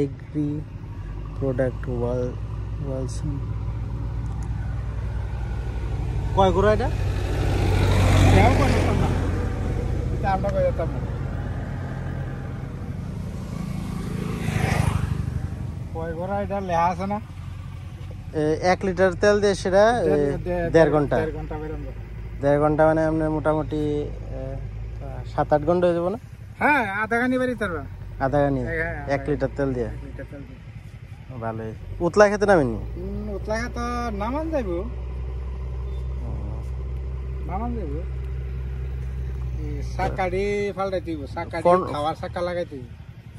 agri product ওয়ালসন কয় গোড়া এটা আমরা কই যেতাম না কয় ঘোড়া এটা লেখা আছে না 1 লিটার তেল দিয়ে সেটা 1.5 ঘন্টা 1.5 ঘন্টা মানে আপনার মোটামুটি 7-8 ঘন্টা হয়ে যাবো না হ্যাঁ আধা ঘন্টা বাড়ি তারবা আধা ঘন্টা 1 লিটার তেল দিয়ে ভালোই উতলা খেতে নামেনি উতলা খেতে নামান যাইব সাকাড়ি ফালটাই দিব সাকাড়ি খাওয়ার সাকা লাগাই দিব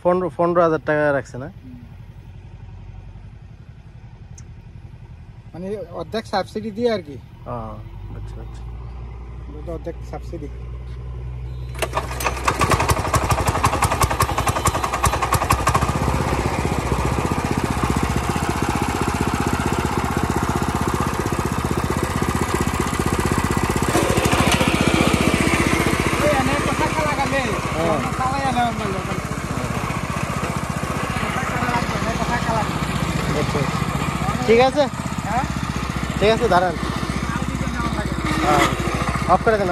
15,000 টাকা রাখছে না মানে অর্ধেক সাবসিডি দিয়ে আর কি আচ্ছা আচ্ছা অর্ধেক সাবসিডি ঠিক আছে ঠিক আছে দাঁড়ান অফ করে দেন